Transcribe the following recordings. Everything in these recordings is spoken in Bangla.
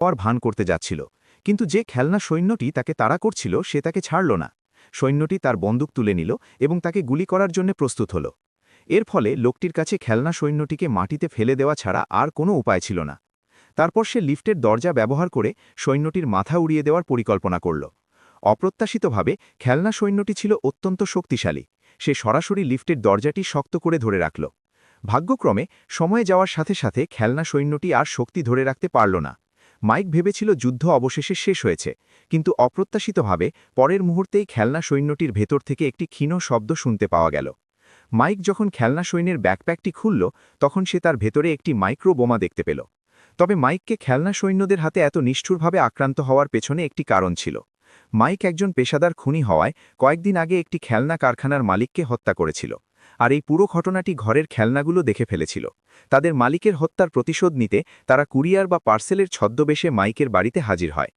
হওয়ার ভান করতে যাচ্ছিল, কিন্তু যে খেলনা সৈন্যটি তাকে তাড়া করছিল সে তাকে ছাড়ল না। সৈন্যটি তার বন্দুক তুলে নিল এবং তাকে গুলি করার জন্য প্রস্তুত হল। এর ফলে লোকটির কাছে খেলনা সৈন্যটিকে মাটিতে ফেলে দেওয়া ছাড়া আর কোনো উপায় ছিল না। তারপর সে লিফটের দরজা ব্যবহার করে সৈন্যটির মাথা উড়িয়ে দেওয়ার পরিকল্পনা করল। অপ্রত্যাশিতভাবে খেলনা সৈন্যটি ছিল অত্যন্ত শক্তিশালী। সে সরাসরি লিফটের দরজাটি শক্ত করে ধরে রাখল। ভাগ্যক্রমে সময় যাওয়ার সাথে সাথে খেলনা সৈন্যটি আর শক্তি ধরে রাখতে পারল না। মাইক ভেবেছিল যুদ্ধ অবশেষে শেষ হয়েছে, কিন্তু অপ্রত্যাশিতভাবে পরের মুহূর্তেই খেলনা সৈন্যটির ভেতর থেকে একটি ক্ষীণ শব্দ শুনতে পাওয়া গেল। মাইক যখন খেলনা সৈন্যের ব্যাকপ্যাকটি খুলল, তখন সে তার ভেতরে একটি মাইক্রো বোমা দেখতে পেল। তবে মাইককে খেলনা সৈন্যদের হাতে এত নিষ্ঠুরভাবে আক্রান্ত হওয়ার পেছনে একটি কারণ ছিল। মাইক একজন পেশাদার খুনি হওয়ায় কয়েকদিন আগে একটি খেলনা কারখানার মালিককে হত্যা করেছিল, আর এই পুরো ঘটনাটি ঘরের খেলনাগুলো দেখে ফেলেছিল। তাদের মালিকের হত্যার প্রতিশোধ নিতে তারা কুরিয়ার বা পার্সেলের ছদ্মবেশে মাইকের বাড়িতে হাজির হয়।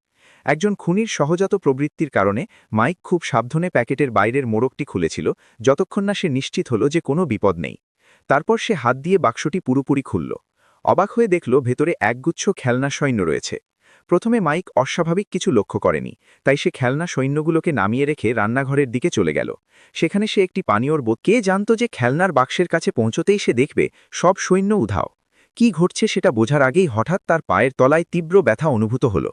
একজন খুনির সহজাত প্রবৃত্তির কারণে মাইক খুব সাবধানে প্যাকেটের বাইরের মোড়কটি খুলেছিল, যতক্ষণ না সে নিশ্চিত হল যে কোনো বিপদ নেই। তারপর সে হাত দিয়ে বাক্সটি পুরোপুরি খুলল। অবাক হয়ে দেখল ভেতরে একগুচ্ছ খেলনা সৈন্য রয়েছে। প্রথমে মাইক অস্বাভাবিক কিছু লক্ষ্য করেনি, তাই সে খেলনা সৈন্যগুলোকে নামিয়ে রেখে রান্নাঘরের দিকে চলে গেল। সেখানে সে একটি পানীয়র কে জানত যে খেলনার বাক্সের কাছে পৌঁছতেই সে দেখবে সব সৈন্য উধাও। কি ঘটছে সেটা বোঝার আগেই হঠাৎ তার পায়ের তলায় তীব্র ব্যথা অনুভূত হল।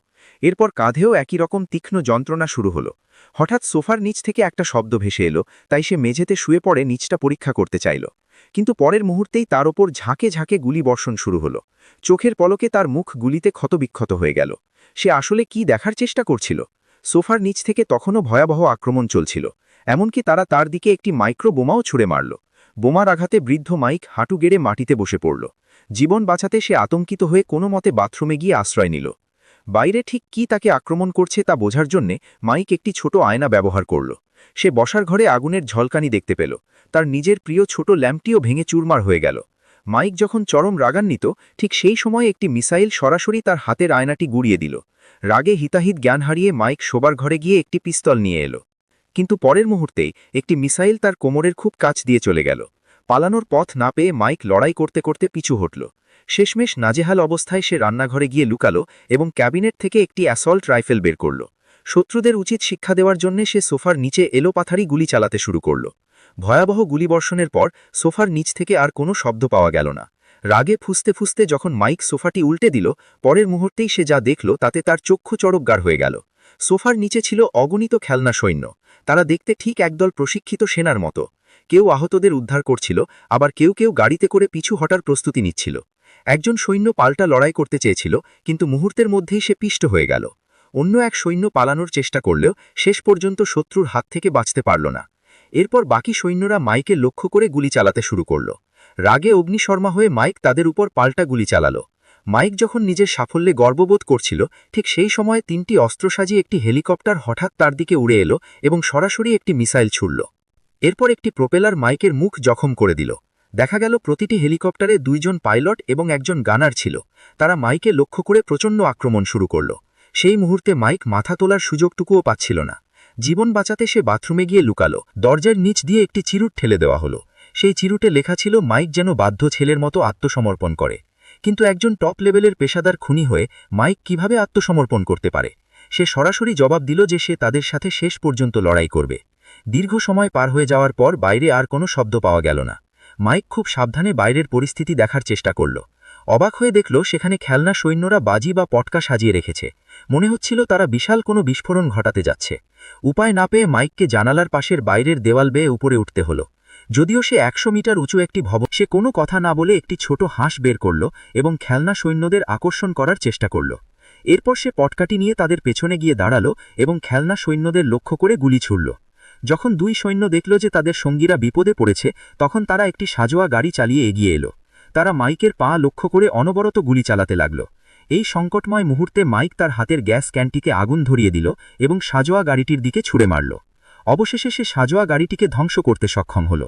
এরপর কাঁধেও একই রকম তীক্ষ্ণ যন্ত্রণা শুরু হলো। হঠাৎ সোফার নিচ থেকে একটা শব্দ ভেসে এলো, তাই সে মেঝেতে শুয়ে পড়ে নিচটা পরীক্ষা করতে চাইল। কিন্তু পরের মুহূর্তেই তার ওপর ঝাঁকে ঝাঁকে গুলি বর্ষণ শুরু হলো। চোখের পলকে তার মুখ গুলিতে ক্ষতবিক্ষত হয়ে গেল। সে আসলে কি দেখার চেষ্টা করছিল? সোফার নিচ থেকে তখনও ভয়াবহ আক্রমণ চলছিল। এমনকি তারা তার দিকে একটি মাইক্রো বোমাও ছুড়ে মারল। বোমার আঘাতে বৃদ্ধ মাইক হাঁটু গেড়ে মাটিতে বসে পড়ল। জীবন বাঁচাতে সে আতঙ্কিত হয়ে কোনো মতে বাথরুমে গিয়ে আশ্রয় নিল। বাইরে ঠিক কি তাকে আক্রমণ করছে তা বোঝার জন্যে মাইক একটি ছোট আয়না ব্যবহার করল। সে বসার ঘরে আগুনের ঝলকানি দেখতে পেল। তার নিজের প্রিয় ছোট ল্যাম্পটিও ভেঙে চুরমার হয়ে গেল। মাইক যখন চরম রাগান্বিত, ঠিক সেই সময় একটি মিসাইল সরাসরি তার হাতের আয়নাটি গুড়িয়ে দিল। রাগে হিতাহিত জ্ঞান হারিয়ে মাইক শোবার ঘরে গিয়ে একটি পিস্তল নিয়ে এলো। কিন্তু পরের মুহূর্তেই একটি মিসাইল তার কোমরের খুব কাছ দিয়ে চলে গেল। পালানোর পথ না পেয়ে মাইক লড়াই করতে করতে পিছু হটল। শেষমেশ নাজেহাল অবস্থায় সে রান্নাঘরে গিয়ে লুকালো এবং ক্যাবিনেট থেকে একটি অ্যাসল্ট রাইফেল বের করল। শত্রুদের উচিত শিক্ষা দেওয়ার জন্য সে সোফার নিচে এলোপাথারি গুলি চালাতে শুরু করল। ভয়াবহ গুলিবর্ষণের পর সোফার নিচ থেকে আর কোনো শব্দ পাওয়া গেল না। রাগে ফুঁসতে ফুঁসতে যখন মাইক সোফাটি উল্টে দিল, পরের মুহূর্তেই সে যা দেখল তাতে তার চক্ষু চড়কগার হয়ে গেল। সোফার নিচে ছিল অগণিত খেলনা সৈন্য। তারা দেখতে ঠিক একদল প্রশিক্ষিত সেনার মতো। কেউ আহতদের উদ্ধার করছিল, আবার কেউ কেউ গাড়িতে করে পিছু হটার প্রস্তুতি নিচ্ছিল। একজন সৈন্য পাল্টা লড়াই করতে চেয়েছিল, কিন্তু মুহূর্তের মধ্যেই সে পিষ্ট হয়ে গেল। অন্য এক সৈন্য পালানোর চেষ্টা করলেও শেষ পর্যন্ত শত্রুর হাত থেকে বাঁচতে পারল না। এরপর বাকি সৈন্যরা মাইকে লক্ষ্য করে গুলি চালাতে শুরু করল। রাগে অগ্নিশর্মা হয়ে মাইক তাদের উপর পাল্টা গুলি চালালো। মাইক যখন নিজের সাফল্যে গর্ববোধ করছিল, ঠিক সেই সময়ে 3টি অস্ত্রসাজি একটি হেলিকপ্টার হঠাৎ তার দিকে উড়ে এলো এবং সরাসরি একটি মিসাইল ছুড়ল। এরপর একটি প্রোপেলার মাইকের মুখ জখম করে দিল। দেখা গেল প্রতিটি হেলিকপ্টারে 2 জন পাইলট এবং একজন গানার ছিল। তারা মাইকে লক্ষ্য করে প্রচণ্ড আক্রমণ শুরু করল। সেই মুহূর্তে মাইক মাথা তোলার সুযোগটুকুও পাচ্ছিল না। জীবন বাঁচাতে সে বাথরুমে গিয়ে লুকালো। দরজার নিচ দিয়ে একটি চিরুট ঠেলে দেওয়া হলো। সেই চিরুটে লেখা ছিল মাইক যেন বাধ্য ছেলের মতো আত্মসমর্পণ করে। কিন্তু একজন টপ লেভেলের পেশাদার খুনি হয়ে মাইক কিভাবে আত্মসমর্পণ করতে পারে? সে সরাসরি জবাব দিল যে সে তাদের সাথে শেষ পর্যন্ত লড়াই করবে। দীর্ঘ সময় পার হয়ে যাওয়ার পর বাইরে আর কোনো শব্দ পাওয়া গেল না। মাইক খুব সাবধানে বাইরের পরিস্থিতি দেখার চেষ্টা করল। অবাক হয়ে দেখল সেখানে খেলনা সৈন্যরা বাজি বা পটকা সাজিয়ে রেখেছে। মনে হচ্ছিল তারা বিশাল কোনো বিস্ফোরণ ঘটাতে যাচ্ছে। উপায় না পেয়ে মাইককে জানালার পাশের বাইরের দেওয়াল বেয়ে উপরে উঠতে হলো। যদিও সে 100 মিটার উঁচু একটি ভবন, সে কোনো কথা না বলে একটি ছোট হাঁস বের করল এবং খেলনা সৈন্যদের আকর্ষণ করার চেষ্টা করল। এরপর সে পটকাটি নিয়ে তাদের পেছনে গিয়ে দাঁড়ালো এবং খেলনা সৈন্যদের লক্ষ্য করে গুলি ছুড়ল। যখন 2 সৈন্য দেখল যে তাদের সঙ্গীরা বিপদে পড়েছে, তখন তারা একটি সাজোয়া গাড়ি চালিয়ে এগিয়ে এলো। তারা মাইকের পা লক্ষ্য করে অনবরত গুলি চালাতে লাগল। এই সংকটময় মুহূর্তে মাইক তার হাতের গ্যাস ক্যানটিকে আগুন ধরিয়ে দিল এবং সাজোয়া গাড়িটির দিকে ছুড়ে মারল। অবশেষে সে সাজোয়া গাড়িটিকে ধ্বংস করতে সক্ষম হল।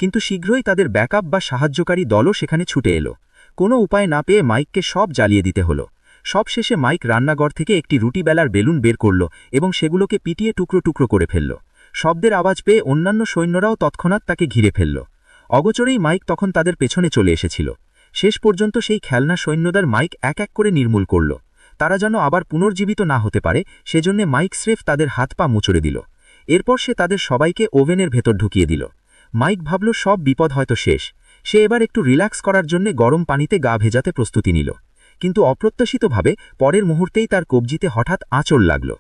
কিন্তু শীঘ্রই তাদের ব্যাকআপ বা সাহায্যকারী দলও সেখানে ছুটে এলো। কোনো উপায় না পেয়ে মাইককে সব জ্বালিয়ে দিতে হলো। সবশেষে মাইক রান্নাঘর থেকে একটি রুটি বেলার বেলুন বের করল এবং সেগুলোকে পিটিয়ে টুকরো টুকরো করে ফেলল। শব্দের আওয়াজ পেয়ে অন্যান্য সৈন্যরাও তৎক্ষণাৎ তাকে ঘিরে ফেলল। অগোচরেই মাইক তখন তাদের পেছনে চলে এসেছিল। শেষ পর্যন্ত সেই খেলনা সৈন্যদের মাইক এক এক করে নির্মূল করল। তারা যেন আবার পুনর্জীবিত না হতে পারে সেজন্য মাইক স্রেফ তাদের হাত পা মুচড়ে দিল। এরপর সে তাদের সবাইকে ওভেনের ভেতর ঢুকিয়ে দিল। মাইক ভাবল সব বিপদ হয়তো শেষ। সে এবার একটু রিল্যাক্স করার জন্য গরম পানিতে গা ভেজাতে প্রস্তুতি নিল। কিন্তু অপ্রত্যাশিতভাবে পরের মুহূর্তেই তার কবজিতে হঠাৎ আঁচড় লাগল।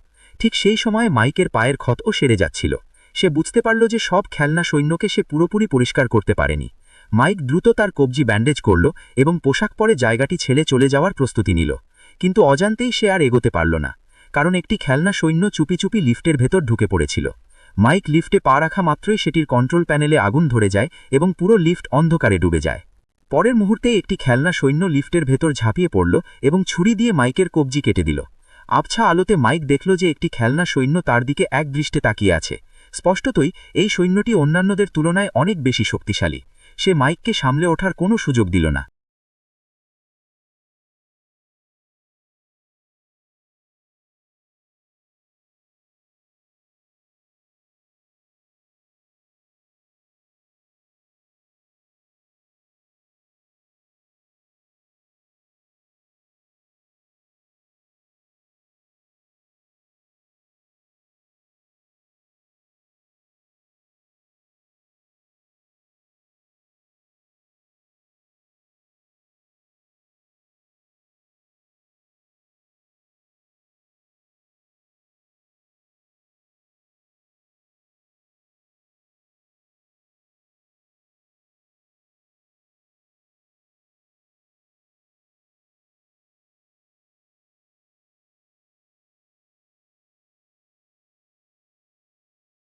ঠিক সেই সময়ে মাইকের পায়ের ক্ষতও সেরে যাচ্ছিল। সে বুঝতে পারল যে সব খেলনা সৈন্যকে সে পুরোপুরি পরিষ্কার করতে পারেনি। মাইক দ্রুত তার কবজি ব্যান্ডেজ করল এবং পোশাক পরে জায়গাটি ছেড়ে চলে যাওয়ার প্রস্তুতি নিল। কিন্তু অজান্তেই সে আর এগোতে পারল না, কারণ একটি খেলনা সৈন্য চুপি চুপি লিফটের ভেতর ঢুকে পড়েছিল। মাইক লিফটে পা রাখা মাত্রই সেটির কন্ট্রোল প্যানেলে আগুন ধরে যায় এবং পুরো লিফট অন্ধকারে ডুবে যায়। পরের মুহূর্তে একটি খেলনা সৈন্য লিফটের ভেতর ঝাঁপিয়ে পড়ল এবং ছুরি দিয়ে মাইকের কবজি কেটে দিল। আবছা আলোতে মাইক দেখল যে একটি খেলনা সৈন্য তার দিকে একদৃষ্টে তাকিয়ে আছে। স্পষ্টতই এই সৈন্যটি অন্যান্যদের তুলনায় অনেক বেশি শক্তিশালী। সে মাইককে সামলে ওঠার কোনো সুযোগ দিল না।